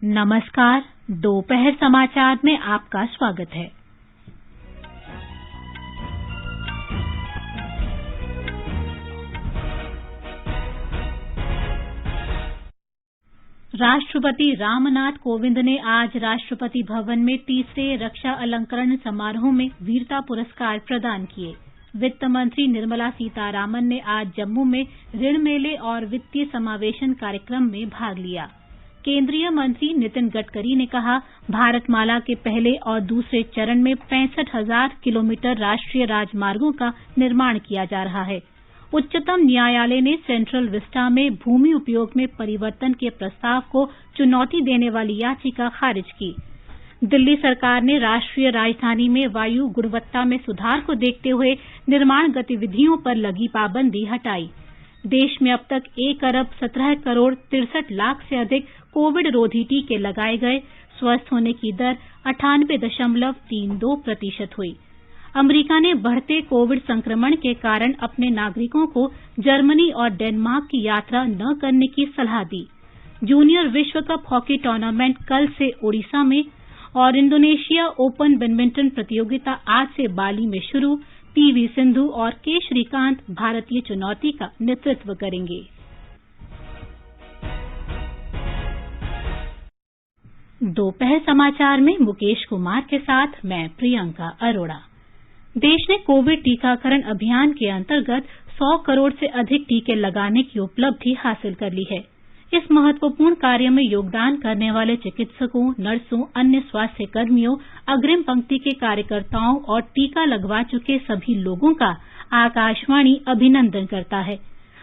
नमस्कार, दोपहर समाचार में आपका स्वागत है। राष्ट्रपति रामनाथ कोविंद ने आज राष्ट्रपति भवन में तीसरे रक्षा अलंकरण समारोह में वीरता पुरस्कार प्रदान किए। वित्त मंत्री निर्मला सीतारामन ने आज जम्मू में ऋण मेले और वित्तीय समावेशन कार्यक्रम में भाग लिया। केंद्रीय मंत्री नितिन गडकरी ने कहा, भारतमाला के पहले और दूसरे चरण में 65,000 किलोमीटर राष्ट्रीय राजमार्गों का निर्माण किया जा रहा है। उच्चतम न्यायालय ने सेंट्रल विस्टा में भूमि उपयोग में परिवर्तन के प्रस्ताव को चुनौती देने वाली याचिका खारिज की। दिल्ली सरकार ने राष्ट्रीय राजधानी में वायु गुणवत्ता में सुधार को देखते हुए निर्माण गतिविधियों पर लगी पाबंदी हटाई। देश में अब तक 1 अरब 17 करोड़ 63 लाख से अधिक कोविड रोधी टीके लगाए गए। स्वस्थ होने की दर 98.32% हुई। अमेरिका ने बढ़ते कोविड संक्रमण के कारण अपने नागरिकों को जर्मनी और डेनमार्क की यात्रा न करने की सलाह दी। जूनियर विश्व कप हॉकी टूर्नामेंट कल से ओडिशा में और इंडोनेशिया ओपन बैडमिंटन प्रतियोगिता आज से बाली में शुरू। पीवी सिंधु और के श्रीकांत भारतीय चुनौती का नेतृत्व करेंगे। दोपहर समाचार में मुकेश कुमार के साथ मैं प्रियंका अरोड़ा। देश ने कोविड टीकाकरण अभियान के अंतर्गत 100 करोड़ से अधिक टीके लगाने की उपलब्धि हासिल कर ली है। इस महत्वपूर्ण कार्य में योगदान करने वाले चिकित्सकों, नर्सों, अन्य स्वास्थ्य कर्मियों, अग्रिम पंक्ति के कार्यकर्ताओं और टीका लगवा चुके सभी लोगों का आकाशवाणी अभिनंदन करता है।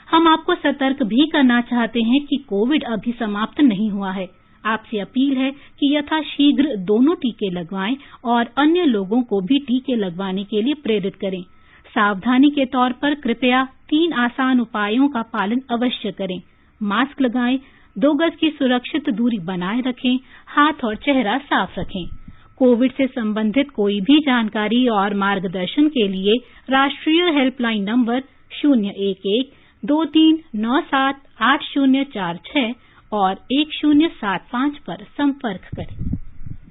हम आपको सतर्क भी करना चाहते हैं कि कोविड अभी समाप्त नहीं हुआ है। आपसे अपील है कि यथाशीघ्र दोनों टीके लगवाएं और अन्य लोगों को भी टीके लगवाने के लिए प्रेरित करें। सावधानी के तौर पर कृपया 3 आसान उपायों का पालन अवश्य करें। मास्क लगाएं, 2 गज की सुरक्षित दूरी बनाए रखें, हाथ और चेहरा साफ रखें। कोविड से संबंधित कोई भी जानकारी और मार्गदर्शन के लिए राष्ट्रीय हेल्पलाइन नंबर 011-2397-8046 और 1075 पर संपर्क करें।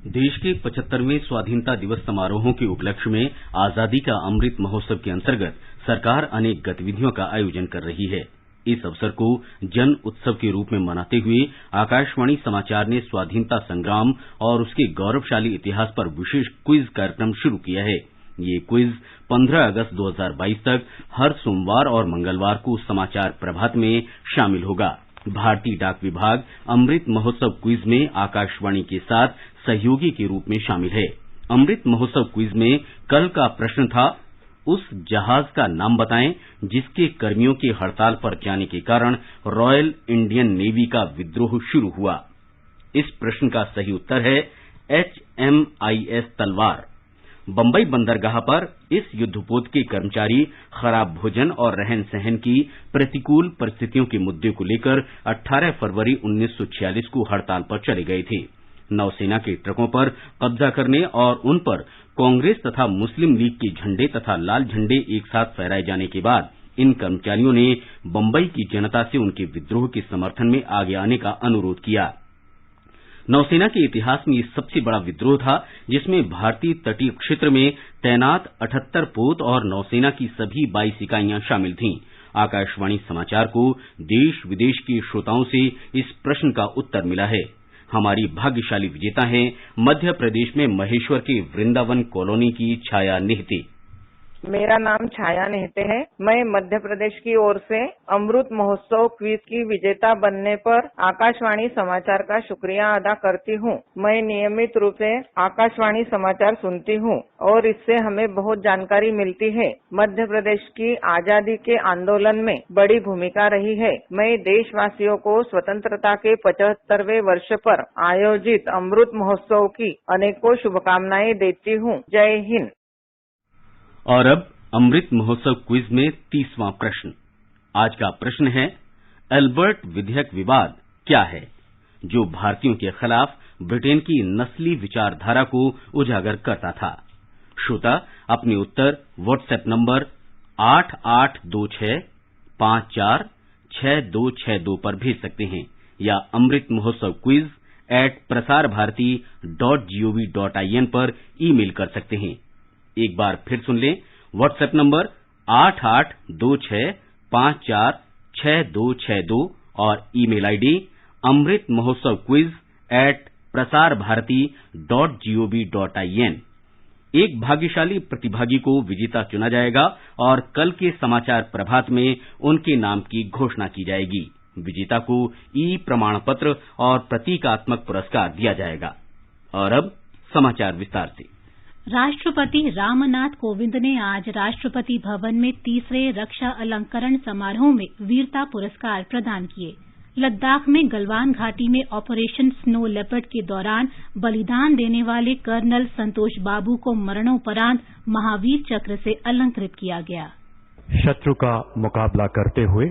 देश के 75वें स्वाधीनता दिवस समारोहों के उपलक्ष्य में आजादी का अमृत महोत्सव के अंतर्गत सरकार अनेक गतिविधियों का आयोजन कर रही है। इस अवसर को जन उत्सव के रूप में मनाते हुए आकाशवाणी समाचार ने स्वाधीनता संग्राम और उसके गौरवशाली इतिहास पर विशेष क्विज कार्यक्रम शुरू किया है। ये क्विज 15 अगस्त 2022 तक हर सोमवार और मंगलवार को समाचार प्रभात में शामिल होगा। भारतीय डाक विभाग अमृत महोत्सव क्विज में आकाशवाणी के साथ सहयोगी के रूप में शामिल है। अमृत महोत्सव क्विज में कल का प्रश्न था, उस जहाज का नाम बताएं जिसके कर्मियों के हड़ताल पर जाने के कारण रॉयल इंडियन नेवी का विद्रोह शुरू हुआ। इस प्रश्न का सही उत्तर है HMIS तलवार। बंबई बंदरगाह पर इस युद्धपोत के कर्मचारी खराब भोजन और रहन सहन की प्रतिकूल परिस्थितियों के मुद्दे को लेकर 18 फरवरी 1946 को हड़ताल पर चले गए थे। नौसेना के ट्रकों पर कब्जा करने और उन पर कांग्रेस तथा मुस्लिम लीग के झंडे तथा लाल झंडे एक साथ फहराए जाने के बाद इन कर्मचारियों ने बंबई की जनता से उनके विद्रोह के समर्थन में आगे आने का अनुरोध किया। नौसेना के इतिहास में ये सबसे बड़ा विद्रोह था, जिसमें भारतीय तटीय क्षेत्र में तैनात 78 पोत और नौसेना की सभी 22 इकाइयां शामिल थीं। आकाशवाणी समाचार को देश विदेश के श्रोताओं से इस प्रश्न का उत्तर मिला है। हमारी भाग्यशाली विजेता हैं मध्य प्रदेश में महेश्वर के वृंदावन कॉलोनी की छाया नेहते। मेरा नाम छाया नेहते है। मैं मध्य प्रदेश की ओर से अमृत महोत्सव क्विज की विजेता बनने पर आकाशवाणी समाचार का शुक्रिया अदा करती हूँ। मैं नियमित रूप से आकाशवाणी समाचार सुनती हूँ और इससे हमें बहुत जानकारी मिलती है। मध्य प्रदेश की आजादी के आंदोलन में बड़ी भूमिका रही है। मैं देशवासियों को स्वतंत्रता के 75वें वर्ष पर आयोजित अमृत महोत्सव की अनेकों शुभकामनाएं देती हूँ। जय हिंद। और अब अमृत महोत्सव क्विज में 30वां प्रश्न। आज का प्रश्न है, एल्बर्ट विधेयक विवाद क्या है, जो भारतीयों के खिलाफ ब्रिटेन की नस्ली विचारधारा को उजागर करता था। श्रोता अपने उत्तर व्हाट्सएप नंबर 8826546262 पर भेज सकते हैं या अमृत महोत्सव क्विज quiz@prasarbharati.gov.in पर ईमेल कर सकते हैं। एक बार फिर सुन लें, व्हाट्सएप नंबर 8826546262 और ईमेल आईडी amritmahotsav@prasarbharati.gov.in। एक भाग्यशाली प्रतिभागी को विजेता चुना जाएगा और कल के समाचार प्रभात में उनके नाम की घोषणा की जाएगी। विजेता को ई प्रमाण पत्र और प्रतीकात्मक पुरस्कार दिया जाएगा। और अब समाचार विस्तार से। राष्ट्रपति रामनाथ कोविंद ने आज राष्ट्रपति भवन में तीसरे रक्षा अलंकरण समारोह में वीरता पुरस्कार प्रदान किए। लद्दाख में गलवान घाटी में ऑपरेशन स्नो लेपर्ड के दौरान बलिदान देने वाले कर्नल संतोष बाबू को मरणोपरांत महावीर चक्र से अलंकृत किया गया। शत्रु का मुकाबला करते हुए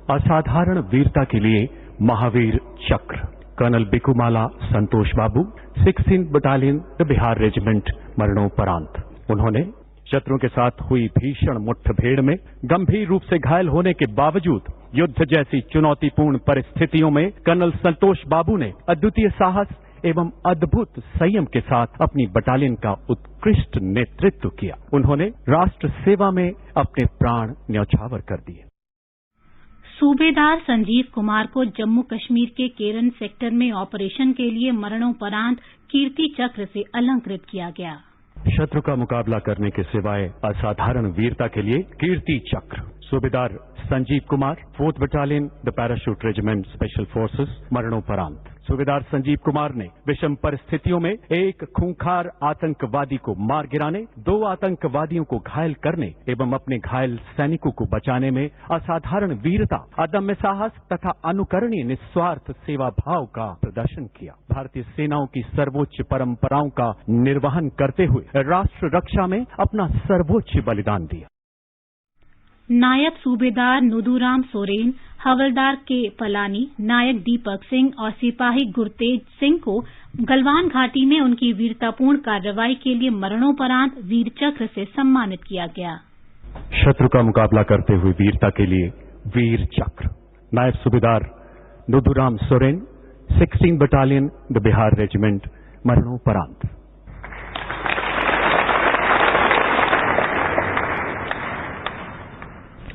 असाधारण वीरता के लिए महावीर चक्र कर्नल बिकुमाला संतोष बाबू 16 बटालियन बिहार रेजिमेंट मरणोपरांत। उन्होंने शत्रु के साथ हुई भीषण मुठभेड़ में गंभीर रूप से घायल होने के बावजूद युद्ध जैसी चुनौतीपूर्ण परिस्थितियों में कर्नल संतोष बाबू ने अद्वितीय साहस एवं अद्भुत संयम के साथ अपनी बटालियन का उत्कृष्ट नेतृत्व किया। उन्होंने राष्ट्र सेवा में अपने प्राण न्यौछावर कर दिए। सूबेदार संजीव कुमार को जम्मू कश्मीर के केरन सेक्टर में ऑपरेशन के लिए मरणोपरांत कीर्ति चक्र से अलंकृत किया गया। शत्रु का मुकाबला करने के सिवाय असाधारण वीरता के लिए कीर्ति चक्र सूबेदार Sanjeev Kumar 4th battalion the parachute regiment special forces मरणोपरांत। सूबेदार संजीव कुमार ने विषम परिस्थितियों में एक खूंखार आतंकवादी को मार गिराने, 2 आतंकवादियों को घायल करने एवं अपने घायल सैनिकों को बचाने में असाधारण वीरता, अदम्य साहस तथा अनुकरणीय निस्वार्थ सेवा भाव का प्रदर्शन किया। भारतीय सेनाओं की सर्वोच्च परंपराओं का निर्वहन करते हुए राष्ट्र रक्षा में अपना सर्वोच्च बलिदान दिया। नायब सूबेदार नुदुराम सोरेन, हवलदार के पलानी, नायक दीपक सिंह और सिपाही गुरतेज सिंह को गलवान घाटी में उनकी वीरतापूर्ण कार्रवाई के लिए मरणोपरांत वीर चक्र से सम्मानित किया गया। शत्रु का मुकाबला करते हुए वीरता के लिए वीर चक्र नायब सूबेदार Nuduram Soren 16 battalion the Bihar regiment मरणोपरांत।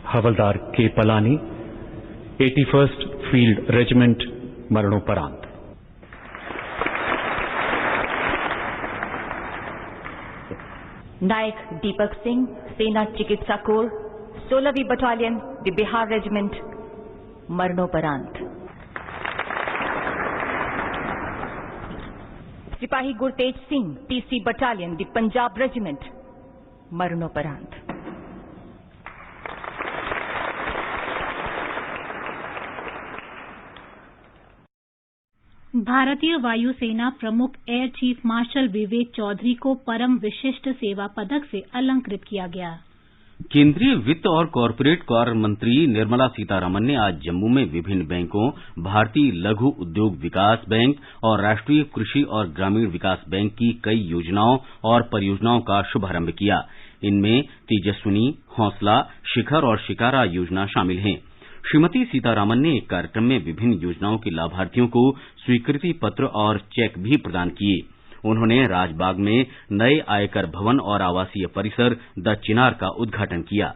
हवलदार के पलानी 81st फील्ड रेजिमेंट मरणोपरांत। नायक दीपक सिंह सेना चिकित्सा कोर 16वीं बटालियन द बिहार रेजिमेंट मरणोपरांत। सिपाही गुरतेज सिंह 30वीं बटालियन द पंजाब रेजिमेंट मरणोपरांत। भारतीय वायुसेना प्रमुख air chief marshal Vivek Chaudhari को परम विशिष्ट सेवा पदक से अलंकृत किया गया। केंद्रीय वित्त और कॉरपोरेट कार्य मंत्री निर्मला सीतारमण ने आज जम्मू में विभिन्न बैंकों, भारतीय लघु उद्योग विकास बैंक और राष्ट्रीय कृषि और ग्रामीण विकास बैंक की कई योजनाओं और परियोजनाओं का शुभारंभ किया। इनमें तेजस्विनी, हौसला, शिखर और शिकारा योजना शामिल हैं। श्रीमती सीतारामन ने एक कार्यक्रम में विभिन्न योजनाओं के लाभार्थियों को स्वीकृति पत्र और चेक भी प्रदान किए। उन्होंने राजबाग में नए आयकर भवन और आवासीय परिसर द चिनार का उद्घाटन किया।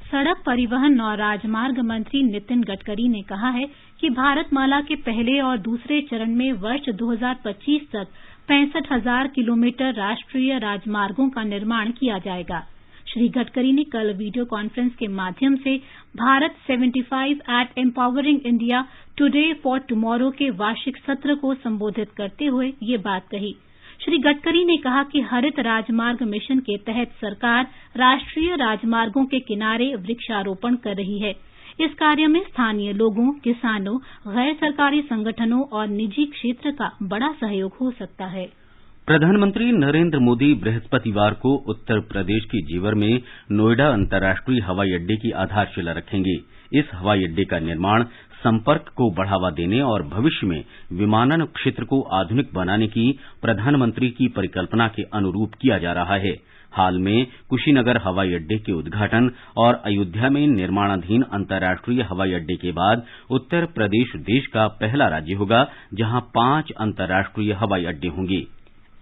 सड़क परिवहन और राजमार्ग मंत्री नितिन गडकरी ने कहा है कि भारतमाला के पहले और दूसरे चरण में वर्ष 2025 तक 65,000 किलोमीटर राष्ट्रीय राजमार्गों का निर्माण किया जाएगा। श्री गडकरी ने कल वीडियो कॉन्फ्रेंस के माध्यम से Bharat 75 at empowering India today for tomorrow के वार्षिक सत्र को संबोधित करते हुए ये बात कही। श्री गडकरी ने कहा कि हरित राजमार्ग मिशन के तहत सरकार राष्ट्रीय राजमार्गों के किनारे वृक्षारोपण कर रही है। इस कार्य में स्थानीय लोगों, किसानों, गैर सरकारी संगठनों और निजी क्षेत्र का बड़ा सहयोग हो सकता है। प्रधानमंत्री नरेंद्र मोदी बृहस्पतिवार को उत्तर प्रदेश के जेवर में नोएडा अंतर्राष्ट्रीय हवाई अड्डे की आधारशिला रखेंगे। इस हवाई अड्डे का निर्माण संपर्क को बढ़ावा देने और भविष्य में विमानन क्षेत्र को आधुनिक बनाने की प्रधानमंत्री की परिकल्पना के अनुरूप किया जा रहा है। हाल में कुशीनगर हवाई अड्डे के उद्घाटन और अयोध्या में निर्माणाधीन अंतर्राष्ट्रीय हवाई अड्डे के बाद उत्तर प्रदेश देश का पहला राज्य होगा जहां 5 अंतर्राष्ट्रीय हवाई अड्डे होंगे।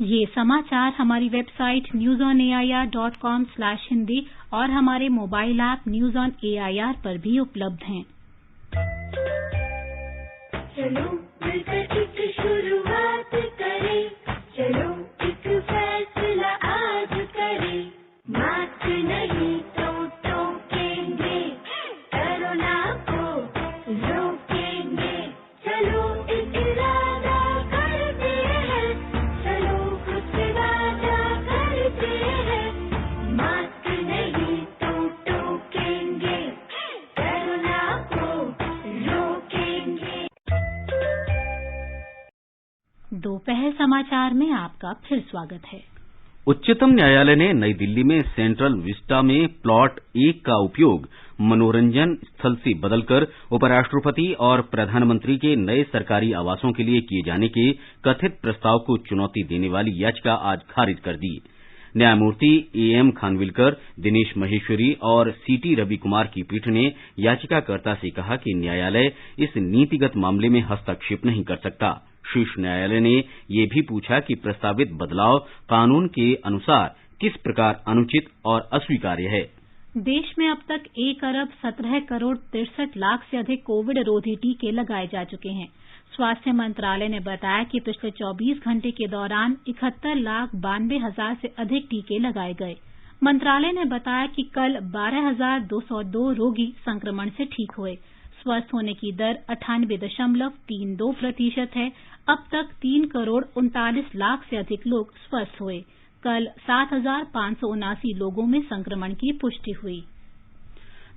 ये समाचार हमारी वेबसाइट newsonair.com/हिंदी और हमारे mobile app news on AIR पर भी उपलब्ध हैं। चलो मिलकर एक शुरुआत करें, चलो एक फैसला आज करें, मास्क नहीं तो टोकेंगे, कोरोना को रोकेंगे, चलो एक इरादा करते हैं, चलो खुद से वादा करते हैं, मास्क नहीं तो टोकेंगे, कोरोना को रोकेंगे। दोपहर समाचार में आपका फिर स्वागत है। उच्चतम न्यायालय ने नई दिल्ली में सेंट्रल विस्टा में प्लॉट 1 का उपयोग मनोरंजन स्थल से बदलकर उपराष्ट्रपति और प्रधानमंत्री के नए सरकारी आवासों के लिए किए जाने के कथित प्रस्ताव को चुनौती देने वाली याचिका आज खारिज कर दी। न्यायमूर्ति एएम खानविलकर, दिनेश महेश्वरी और सीटी रवि कुमार की पीठ ने याचिकाकर्ता से कहा कि न्यायालय इस नीतिगत मामले में हस्तक्षेप नहीं कर सकता। शीर्ष न्यायालय ने यह भी पूछा कि प्रस्तावित बदलाव कानून के अनुसार किस प्रकार अनुचित और अस्वीकार्य है। देश में अब तक 1,17,63,63,00,000 से अधिक कोविड रोधी टीके लगाए जा चुके हैं। स्वास्थ्य मंत्रालय ने बताया कि पिछले 24 घंटे के दौरान 71,92,000 से अधिक टीके लगाए गए। मंत्रालय ने बताया कि कल 12,202 रोगी संक्रमण से ठीक हुए। स्वस्थ होने की दर 98.32% है। अब तक 3,39,00,000 से अधिक लोग स्वस्थ हुए। कल 7,579 लोगों में संक्रमण की पुष्टि हुई।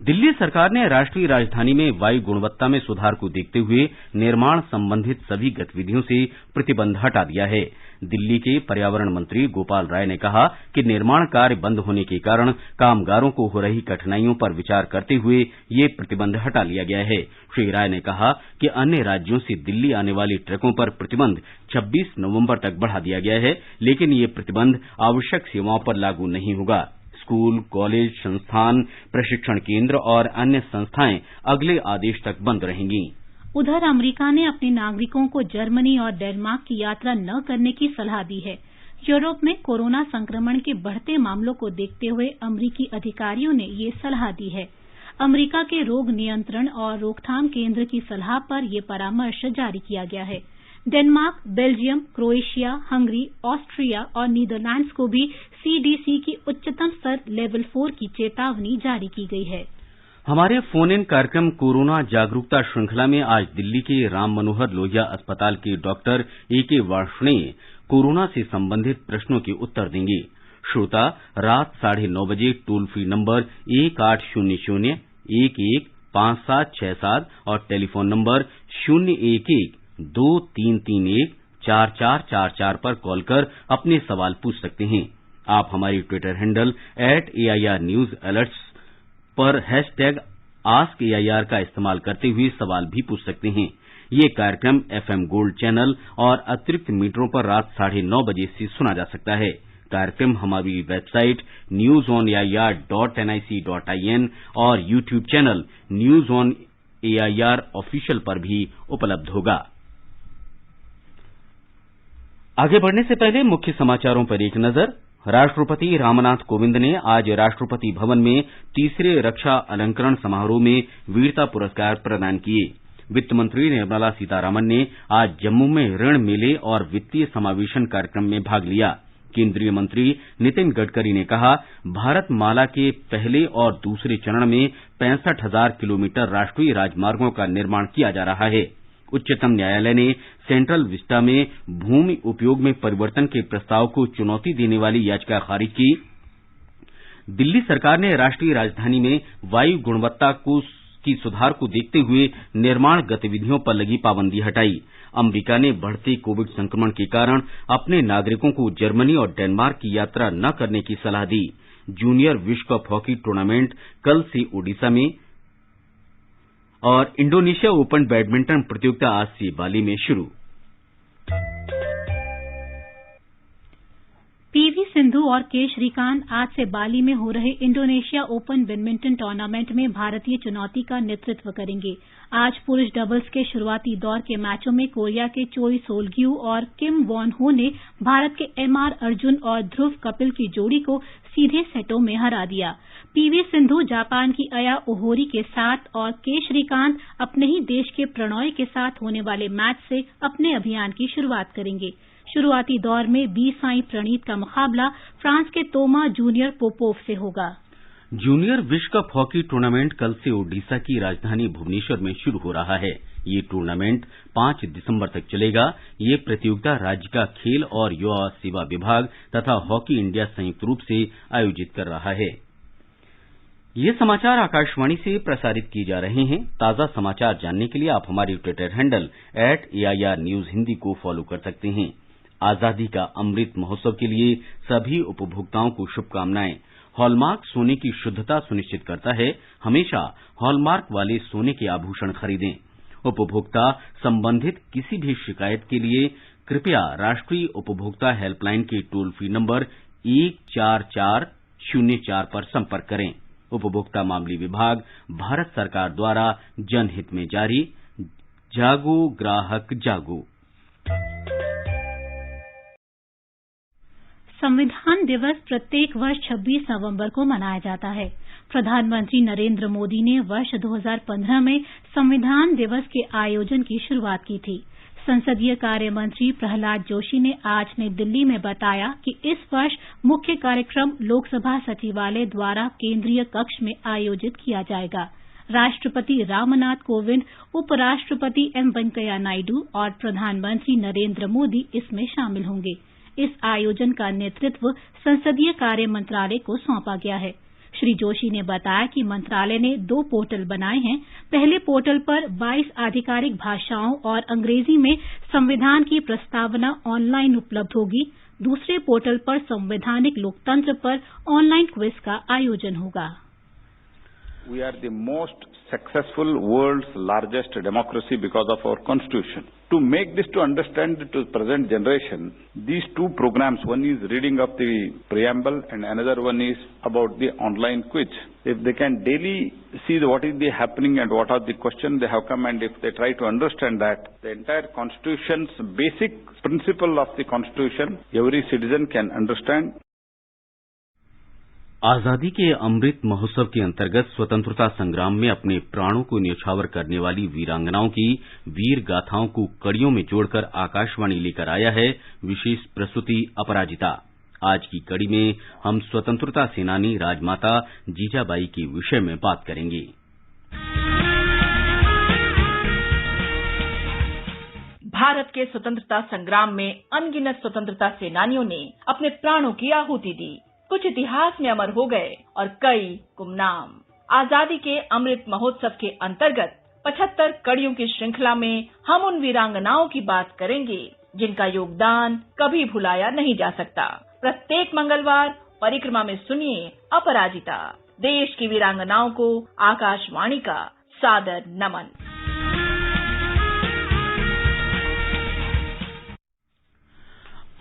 दिल्ली सरकार ने राष्ट्रीय राजधानी में वायु गुणवत्ता में सुधार को देखते हुए निर्माण संबंधित सभी गतिविधियों से प्रतिबंध हटा दिया है। दिल्ली के पर्यावरण मंत्री गोपाल राय ने कहा कि निर्माण कार्य बंद होने के कारण कामगारों को हो रही कठिनाइयों पर विचार करते हुए ये प्रतिबंध हटा लिया गया है। श्री राय ने कहा कि अन्य राज्यों से दिल्ली आने वाली ट्रकों पर प्रतिबंध 26 नवंबर तक बढ़ा दिया गया है, लेकिन ये प्रतिबंध आवश्यक सेवाओं पर लागू नहीं होगा। स्कूल, कॉलेज, संस्थान, प्रशिक्षण केंद्र और अन्य संस्थाएं अगले आदेश तक बंद रहेंगी। उधर अमेरिका ने अपने नागरिकों को जर्मनी और डेनमार्क की यात्रा न करने की सलाह दी है। यूरोप में कोरोना संक्रमण के बढ़ते मामलों को देखते हुए अमेरिकी अधिकारियों ने ये सलाह दी है। अमेरिका के रोग नियंत्रण और रोकथाम केंद्र की सलाह पर यह परामर्श जारी किया गया है। Denmark, Belgium, Croatia, Hungary, Austria और नीदरलैंड्स को भी सीडीसी की उच्चतम स्तर लेवल 4 की चेतावनी जारी की गई है। हमारे फोन इन कार्यक्रम कोरोना जागरूकता श्रृंखला में आज दिल्ली के राम मनोहर लोहिया अस्पताल के डॉक्टर एके वार्ष्णेय कोरोना से संबंधित प्रश्नों के उत्तर देंगे। श्रोता रात 9:30 बजे टोल फ्री नंबर 1800-115767 और टेलीफोन नंबर 011-2331-4444 पर कॉल कर अपने सवाल पूछ सकते हैं। आप हमारी ट्विटर हैंडल @AIRNewsAlerts पर #AskAIR का इस्तेमाल करते हुए सवाल भी पूछ सकते हैं। ये कार्यक्रम FM गोल्ड चैनल और अतिरिक्त मीटरों पर रात 9:30 बजे से सुना जा सकता है। कार्यक्रम हमारी वेबसाइट newsonair.nic.in और YouTube channel news on AIR official पर भी उपलब्ध होगा। आगे बढ़ने से पहले मुख्य समाचारों पर एक नजर। राष्ट्रपति रामनाथ कोविंद ने आज राष्ट्रपति भवन में तीसरे रक्षा अलंकरण समारोह में वीरता पुरस्कार प्रदान किए। वित्त मंत्री निर्मला सीतारामन ने आज जम्मू में ऋण मेले और वित्तीय समावेशन कार्यक्रम में भाग लिया। केंद्रीय मंत्री नितिन गडकरी ने कहा, भारत माला के पहले और दूसरे चरण में 65,000 किलोमीटर राष्ट्रीय राजमार्गों का निर्माण किया जा रहा है। उच्चतम न्यायालय ने सेंट्रल विस्टा में भूमि उपयोग में परिवर्तन के प्रस्ताव को चुनौती देने वाली याचिका खारिज की। दिल्ली सरकार ने राष्ट्रीय राजधानी में वायु गुणवत्ता की सुधार को देखते हुए निर्माण गतिविधियों पर लगी पाबंदी हटाई। अमेरिका ने बढ़ते कोविड संक्रमण के कारण अपने नागरिकों को जर्मनी और डेनमार्क की यात्रा न करने की सलाह दी। जूनियर विश्व कप हॉकी टूर्नामेंट कल से ओडिशा में और इंडोनेशिया ओपन बैडमिंटन प्रतियोगिता आज से बाली में शुरू। पीवी सिंधु और के श्रीकांत आज से बाली में हो रहे इंडोनेशिया ओपन बैडमिंटन टूर्नामेंट में भारतीय चुनौती का नेतृत्व करेंगे। आज पुरुष डबल्स के शुरुआती दौर के मैचों में कोरिया के चोई सोलग्यू और किम वॉन हो ने भारत के एमआर अर्जुन और ध्रुव कपिल की जोड़ी को सीधे सेटों में हरा दिया। पीवी सिंधु जापान की अया ओहोरी के साथ और के श्रीकांत अपने ही देश के प्रणॉय के साथ होने वाले मैच से अपने अभियान की शुरुआत करेंगे। शुरुआती दौर में बी साई प्रणीत का मुकाबला फ्रांस के तोमा जूनियर पोपोव से होगा। जूनियर विश्व कप हॉकी टूर्नामेंट कल से ओडिशा की राजधानी भुवनेश्वर में शुरू हो रहा है। ये टूर्नामेंट 5 दिसंबर तक चलेगा। ये प्रतियोगिता राज्य का खेल और युवा सेवा विभाग तथा हॉकी इंडिया संयुक्त रूप से आयोजित कर रहा है। ये समाचार आकाशवाणी से प्रसारित किए जा रहे हैं। ताजा समाचार जानने के लिए आप हमारी Twitter handle @AIR News Hindi को फॉलो कर सकते हैं। आजादी का अमृत महोत्सव के लिए सभी उपभोक्ताओं को शुभकामनाएं। हॉलमार्क सोने की शुद्धता सुनिश्चित करता है। हमेशा हॉलमार्क वाले सोने के आभूषण खरीदें। उपभोक्ता संबंधित किसी भी शिकायत के लिए कृपया राष्ट्रीय उपभोक्ता हेल्पलाइन के टोल फ्री नंबर 14404 पर संपर्क करें। उपभोक्ता मामले विभाग, भारत सरकार द्वारा जनहित में जारी। जागो ग्राहक जागो। संविधान दिवस प्रत्येक वर्ष 26 नवंबर को मनाया जाता है। प्रधानमंत्री नरेंद्र मोदी ने वर्ष 2015 में संविधान दिवस के आयोजन की शुरुआत की थी। संसदीय कार्य मंत्री प्रहलाद जोशी ने आज नई दिल्ली में बताया कि इस वर्ष मुख्य कार्यक्रम लोकसभा सचिवालय द्वारा केंद्रीय कक्ष में आयोजित किया जाएगा। राष्ट्रपति रामनाथ कोविंद, उपराष्ट्रपति एम वेंकैया नायडू और प्रधानमंत्री नरेंद्र मोदी इसमें शामिल होंगे। इस आयोजन का नेतृत्व संसदीय कार्य मंत्रालय को सौंपा गया है। श्री जोशी ने बताया कि मंत्रालय ने 2 पोर्टल बनाए हैं। पहले पोर्टल पर 22 आधिकारिक भाषाओं और अंग्रेजी में संविधान की प्रस्तावना ऑनलाइन उपलब्ध होगी। दूसरे पोर्टल पर संवैधानिक लोकतंत्र पर ऑनलाइन क्विज का आयोजन होगा। We are the most successful world's largest democracy because of our constitution. To make this to understand to present generation, these 2 programs, one is reading of the preamble and another one is about the online quiz. If they can daily see what is the happening and what are the questions they have come, and if they try to understand that, the entire constitution's basic principle of the constitution, every citizen can understand. आजादी के अमृत महोत्सव के अंतर्गत स्वतंत्रता संग्राम में अपने प्राणों को न्यौछावर करने वाली वीरांगनाओं की वीर गाथाओं को कड़ियों में जोड़कर आकाशवाणी लेकर आया है विशेष प्रस्तुति अपराजिता। आज की कड़ी में हम स्वतंत्रता सेनानी राजमाता जीजाबाई के विषय में बात करेंगे। भारत के स्वतंत्रता संग्राम में अनगिनत स्वतंत्रता सेनानियों ने अपने प्राणों की आहुति दी। कुछ इतिहास में अमर हो गए और कई गुमनाम। आजादी के अमृत महोत्सव के अंतर्गत 75 कड़ियों की श्रृंखला में हम उन वीरांगनाओं की बात करेंगे जिनका योगदान कभी भुलाया नहीं जा सकता। प्रत्येक मंगलवार परिक्रमा में सुनिए अपराजिता, देश की वीरांगनाओं को आकाशवाणी का सादर नमन।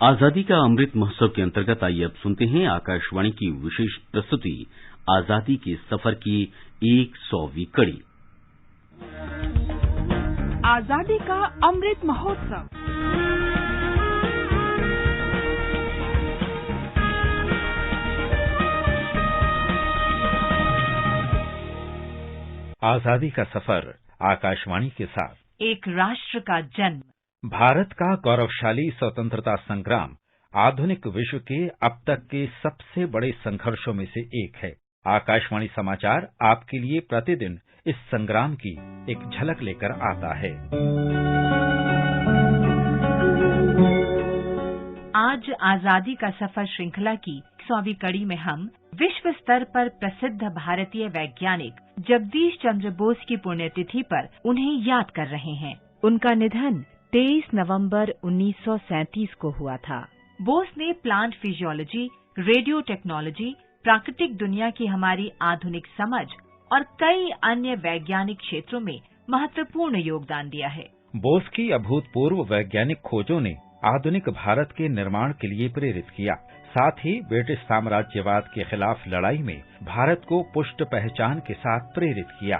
आजादी का अमृत महोत्सव के अंतर्गत आइए अब सुनते हैं आकाशवाणी की विशेष प्रस्तुति आजादी के सफर की 100वीं कड़ी। आजादी का अमृत महोत्सव। आजादी का सफर आकाशवाणी के साथ। एक राष्ट्र का जन्म। भारत का गौरवशाली स्वतंत्रता संग्राम आधुनिक विश्व के अब तक के सबसे बड़े संघर्षों में से एक है। आकाशवाणी समाचार आपके लिए प्रतिदिन इस संग्राम की एक झलक लेकर आता है। आज आजादी का सफर श्रृंखला की 100वीं कड़ी में हम विश्व स्तर पर प्रसिद्ध भारतीय वैज्ञानिक जगदीश चंद्र बोस की पुण्यतिथि पर उन्हें याद कर रहे हैं। उनका निधन 23 नवंबर 1937 को हुआ था। बोस ने प्लांट फिजियोलॉजी, रेडियो टेक्नोलॉजी, प्राकृतिक दुनिया की हमारी आधुनिक समझ और कई अन्य वैज्ञानिक क्षेत्रों में महत्वपूर्ण योगदान दिया है। बोस की अभूतपूर्व वैज्ञानिक खोजों ने आधुनिक भारत के निर्माण के लिए प्रेरित किया। साथ ही ब्रिटिश साम्राज्यवाद के खिलाफ लड़ाई में भारत को पुष्ट पहचान के साथ प्रेरित किया।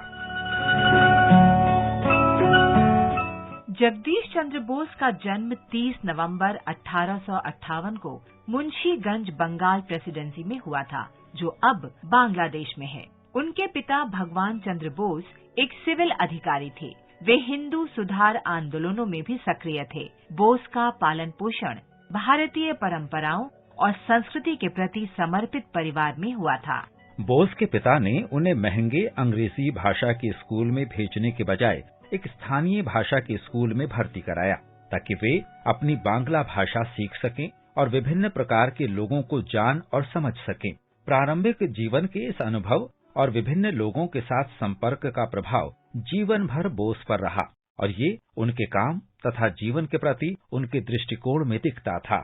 जगदीश चंद्र बोस का जन्म 30 नवंबर 1858 को मुंशीगंज, बंगाल प्रेसिडेंसी में हुआ था, जो अब बांग्लादेश में है। उनके पिता भगवान चंद्र बोस एक सिविल अधिकारी थे। वे हिंदू सुधार आंदोलनों में भी सक्रिय थे। बोस का पालन पोषण भारतीय परंपराओं और संस्कृति के प्रति समर्पित परिवार में हुआ था। बोस के पिता ने उन्हें महंगे अंग्रेजी भाषा के स्कूल में भेजने के बजाय एक स्थानीय भाषा के स्कूल में भर्ती कराया, ताकि वे अपनी बांग्ला भाषा सीख सकें और विभिन्न प्रकार के लोगों को जान और समझ सकें। प्रारंभिक जीवन के इस अनुभव और विभिन्न लोगों के साथ संपर्क का प्रभाव जीवन भर बोस पर रहा और ये उनके काम तथा जीवन के प्रति उनके दृष्टिकोण में दिखता था।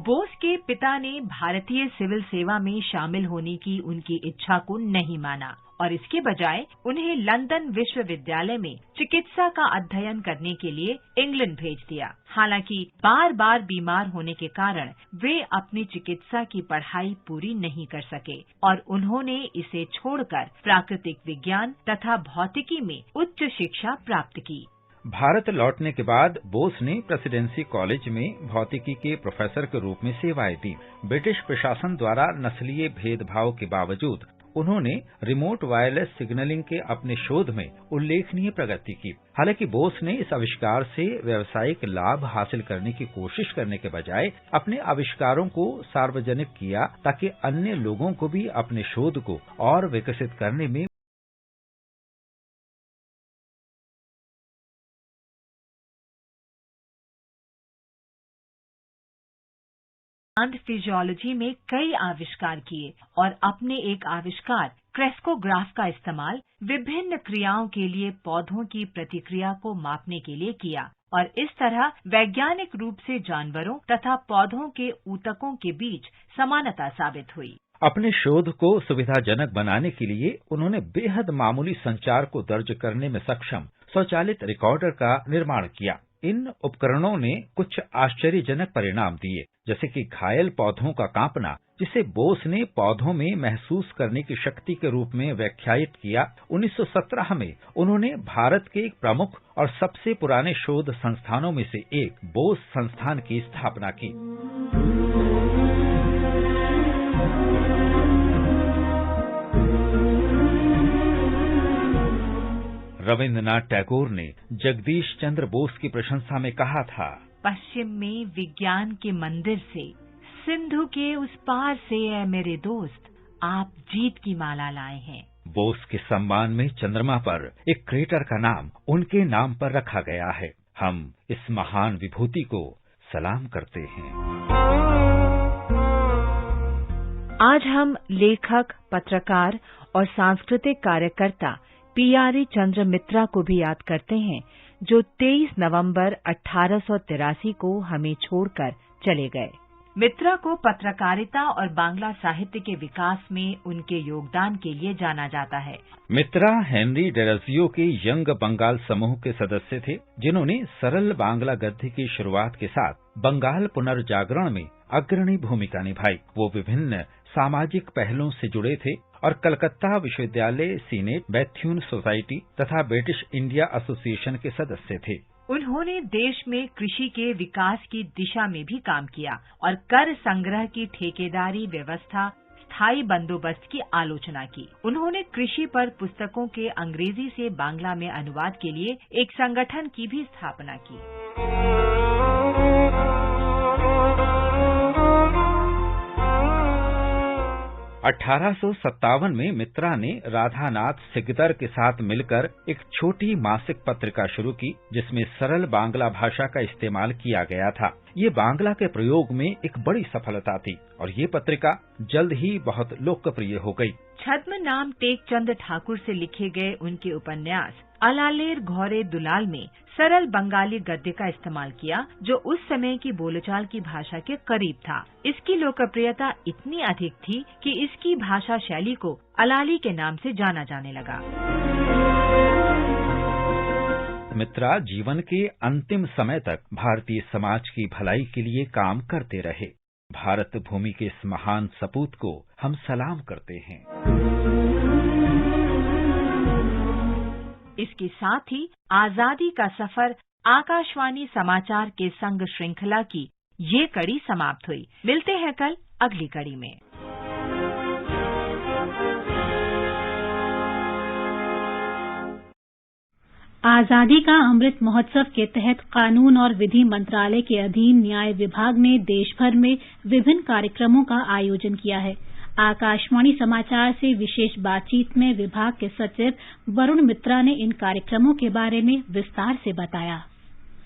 बोस के पिता ने भारतीय सिविल सेवा में शामिल होने की उनकी इच्छा को नहीं माना और इसके बजाय उन्हें लंदन विश्वविद्यालय में चिकित्सा का अध्ययन करने के लिए इंग्लैंड भेज दिया। हालांकि बार बार बीमार होने के कारण वे अपनी चिकित्सा की पढ़ाई पूरी नहीं कर सके और उन्होंने इसे छोड़कर प्राकृतिक विज्ञान तथा भौतिकी में उच्च शिक्षा प्राप्त की। भारत लौटने के बाद बोस ने प्रेसिडेंसी कॉलेज में भौतिकी के प्रोफेसर के रूप में सेवाएं दी। ब्रिटिश प्रशासन द्वारा नस्लीय भेदभाव के बावजूद उन्होंने रिमोट वायरलेस सिग्नलिंग के अपने शोध में उल्लेखनीय प्रगति की। हालांकि बोस ने इस आविष्कार से व्यावसायिक लाभ हासिल करने की कोशिश करने के बजाय अपने आविष्कारों को सार्वजनिक किया, ताकि अन्य लोगों को भी अपने शोध को और विकसित करने में फिजियोलॉजी में कई आविष्कार किए और अपने एक आविष्कार क्रेस्कोग्राफ का इस्तेमाल विभिन्न क्रियाओं के लिए पौधों की प्रतिक्रिया को मापने के लिए किया और इस तरह वैज्ञानिक रूप से जानवरों तथा पौधों के ऊतकों के बीच समानता साबित हुई। अपने शोध को सुविधाजनक बनाने के लिए उन्होंने बेहद मामूली संचार को दर्ज करने में सक्षम स्वचालित रिकॉर्डर का निर्माण किया। इन उपकरणों ने कुछ आश्चर्यजनक परिणाम दिए, जैसे कि घायल पौधों का कांपना, जिसे बोस ने पौधों में महसूस करने की शक्ति के रूप में व्याख्यायित किया। 1917 में उन्होंने भारत के एक प्रमुख और सबसे पुराने शोध संस्थानों में से एक बोस संस्थान की स्थापना की। रविन्द्रनाथ टैगोर ने जगदीश चंद्र बोस की प्रशंसा में कहा था, पश्चिम में विज्ञान के मंदिर से, सिंधु के उस पार से ऐ मेरे दोस्त, आप जीत की माला लाए हैं। बोस के सम्मान में चंद्रमा पर एक क्रेटर का नाम उनके नाम पर रखा गया है। हम इस महान विभूति को सलाम करते हैं। आज हम लेखक, पत्रकार और सांस्कृतिक कार्यकर्ता पीआर चंद्र मित्रा को भी याद करते हैं, जो 23 नवंबर 1883 को हमें छोड़कर चले गए। मित्रा को पत्रकारिता और बांग्ला साहित्य के विकास में उनके योगदान के लिए जाना जाता है। मित्रा हेनरी डेरजियो के यंग बंगाल समूह के सदस्य थे, जिन्होंने सरल बांग्ला गद्य की शुरुआत के साथ बंगाल पुनर्जागरण में अग्रणी भूमिका निभाई। वो विभिन्न सामाजिक पहलों से जुड़े थे और कलकत्ता विश्वविद्यालय, सीनेट, बैथ्यून सोसाइटी तथा ब्रिटिश इंडिया एसोसिएशन के सदस्य थे। उन्होंने देश में कृषि के विकास की दिशा में भी काम किया और कर संग्रह की ठेकेदारी व्यवस्था, स्थायी बंदोबस्त की आलोचना की। उन्होंने कृषि पर पुस्तकों के अंग्रेजी से बांग्ला में अनुवाद के लिए एक संगठन की भी स्थापना की। 1857 में मित्रा ने राधानाथ सिकदर के साथ मिलकर एक छोटी मासिक पत्रिका शुरू की, जिसमें सरल बांग्ला भाषा का इस्तेमाल किया गया था। ये बांग्ला के प्रयोग में एक बड़ी सफलता थी और ये पत्रिका जल्द ही बहुत लोकप्रिय हो गई। छद्म नाम टेकचंद ठाकुर से लिखे गए उनके उपन्यास अलालेर घोरे दुलाल में सरल बंगाली गद्य का इस्तेमाल किया, जो उस समय की बोलचाल की भाषा के करीब था। इसकी लोकप्रियता इतनी अधिक थी कि इसकी भाषा शैली को अलाली के नाम से जाना जाने लगा। मित्रा जीवन के अंतिम समय तक भारतीय समाज की भलाई के लिए काम करते रहे। भारत भूमि के इस महान सपूत को हम सलाम करते हैं। इसके साथ ही आजादी का सफर आकाशवाणी समाचार के संग श्रृंखला की ये कड़ी समाप्त हुई। मिलते हैं कल अगली कड़ी में। आजादी का अमृत महोत्सव के तहत कानून और विधि मंत्रालय के अधीन न्याय विभाग ने देश भर में विभिन्न कार्यक्रमों का आयोजन किया है। आकाशवाणी समाचार से विशेष बातचीत में विभाग के सचिव वरुण मित्रा ने इन कार्यक्रमों के बारे में विस्तार से बताया।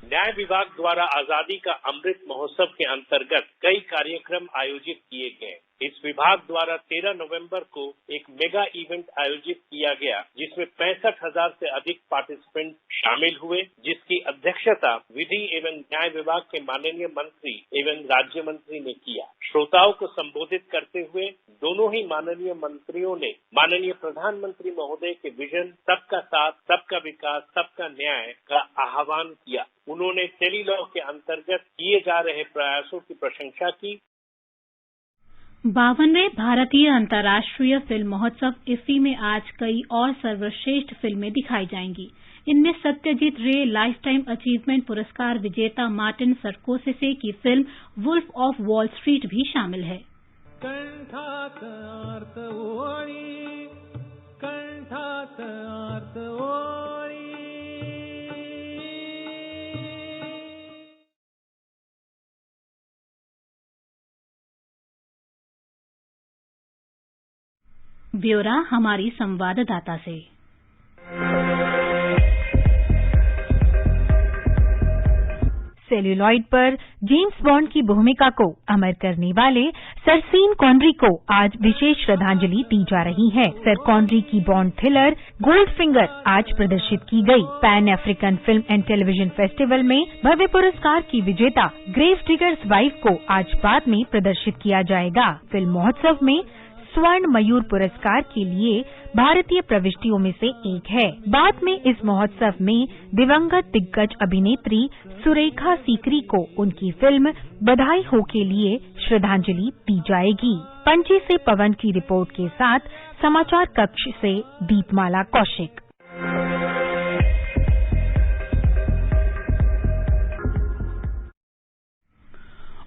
न्याय विभाग द्वारा आजादी का अमृत महोत्सव के अंतर्गत कई कार्यक्रम आयोजित किए गए। इस विभाग द्वारा 13 नवंबर को एक मेगा इवेंट आयोजित किया गया, जिसमें 65,000 से अधिक पार्टिसिपेंट शामिल हुए, जिसकी अध्यक्षता विधि एवं न्याय विभाग के माननीय मंत्री एवं राज्य मंत्री ने किया। श्रोताओं को संबोधित करते हुए दोनों ही माननीय मंत्रियों ने माननीय प्रधानमंत्री महोदय के विजन सबका साथ, सबका विकास, सबका न्याय का आह्वान किया। उन्होंने टेलीलॉ के अंतर्गत किए जा रहे प्रयासों की प्रशंसा की। 52वें भारतीय अंतर्राष्ट्रीय फिल्म महोत्सव इफ्फी में आज कई और सर्वश्रेष्ठ फिल्में दिखाई जाएंगी। इनमें सत्यजीत रे लाइफ टाइम अचीवमेंट पुरस्कार विजेता मार्टिन स्कोर्सेसे की film Wolf of Wall Street भी शामिल है। ब्यौरा हमारी संवाददाता से। सेल्यूलॉइड पर जेम्स बॉन्ड की भूमिका को अमर करने वाले सर सीन कॉनरी को आज विशेष श्रद्धांजलि दी जा रही है। सर कॉनरी की बॉन्ड थ्रिलर गोल्डफिंगर आज प्रदर्शित की गई। Pan African film and television festival में भव्य पुरस्कार की विजेता ग्रेव डिगर्स वाइफ को आज बाद में प्रदर्शित किया जाएगा। फिल्म महोत्सव में स्वर्ण मयूर पुरस्कार के लिए भारतीय प्रविष्टियों में से एक है। बाद में इस महोत्सव में दिवंगत दिग्गज अभिनेत्री सुरेखा सीकरी को उनकी फिल्म बधाई हो के लिए श्रद्धांजलि दी जाएगी। पणजी से पवन की रिपोर्ट के साथ समाचार कक्ष से दीपमाला कौशिक।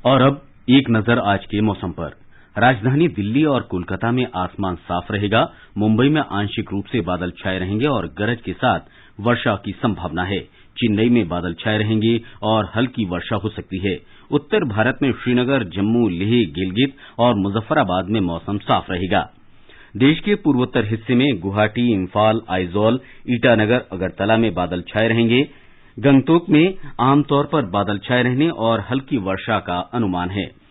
और अब एक नजर आज के मौसम पर। राजधानी दिल्ली और कोलकाता में आसमान साफ रहेगा। मुंबई में आंशिक रूप से बादल छाए रहेंगे और गरज के साथ वर्षा की संभावना है। चेन्नई में बादल छाए रहेंगे और हल्की वर्षा हो सकती है। उत्तर भारत में श्रीनगर, जम्मू, लेह, गिलगित और मुजफ्फराबाद में मौसम साफ रहेगा। देश के पूर्वोत्तर हिस्से में गुवाहाटी, इम्फाल, आइजोल, ईटानगर, अगरतला में बादल छाए रहेंगे। गंगटोक में आमतौर पर बादल छाए रहने और हल्की वर्षा का अनुमान है।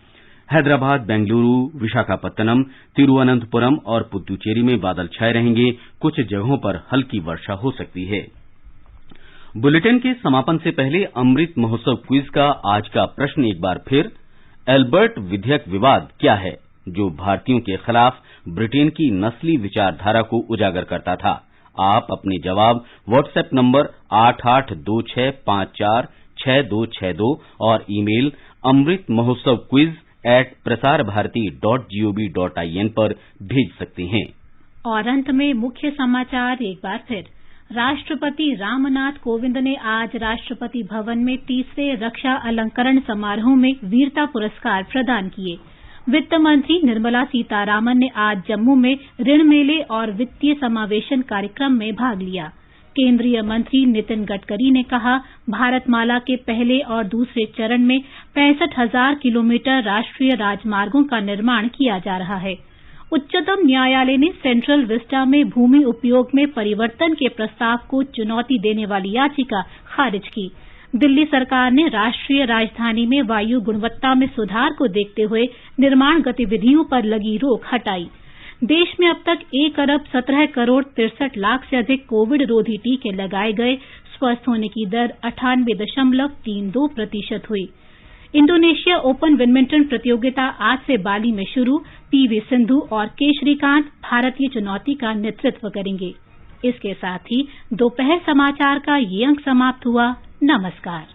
हैदराबाद, बेंगलुरु, विशाखापत्तनम, तिरुवनंतपुरम और पुद्दुचेरी में बादल छाए रहेंगे। कुछ जगहों पर हल्की वर्षा हो सकती है। बुलेटिन के समापन से पहले अमृत महोत्सव क्विज का आज का प्रश्न एक बार फिर। एल्बर्ट विधेयक विवाद क्या है, जो भारतीयों के खिलाफ ब्रिटेन की नस्ली विचारधारा को उजागर करता था? आप अपने जवाब व्हाट्सएप नंबर 8826546262 और ईमेल amritmahotsav@prasarbharati.gov.in पर भेज सकते हैं। और अंत में मुख्य समाचार एक बार फिर। राष्ट्रपति रामनाथ कोविंद ने आज राष्ट्रपति भवन में 30वें रक्षा अलंकरण समारोह में वीरता पुरस्कार प्रदान किए। वित्त मंत्री निर्मला सीतारामन ने आज जम्मू में ऋण मेले और वित्तीय समावेशन कार्यक्रम में भाग लिया। केंद्रीय मंत्री नितिन गडकरी ने कहा, भारतमाला के पहले और दूसरे चरण में 65,000 किलोमीटर राष्ट्रीय राजमार्गों का निर्माण किया जा रहा है। उच्चतम न्यायालय ने सेंट्रल विस्टा में भूमि उपयोग में परिवर्तन के प्रस्ताव को चुनौती देने वाली याचिका खारिज की। दिल्ली सरकार ने राष्ट्रीय राजधानी में वायु गुणवत्ता में सुधार को देखते हुए निर्माण गतिविधियों पर लगी रोक हटाई। देश में अब तक 1 अरब 17 करोड़ 63 लाख से अधिक कोविड रोधी टीके लगाए गए। स्वस्थ होने की दर 98.32% हुई। इंडोनेशिया ओपन बैडमिंटन प्रतियोगिता आज से बाली में शुरू। पीवी सिंधु और के श्रीकांत भारतीय चुनौती का नेतृत्व करेंगे। इसके साथ ही दोपहर समाचार का ये अंक समाप्त हुआ। नमस्कार।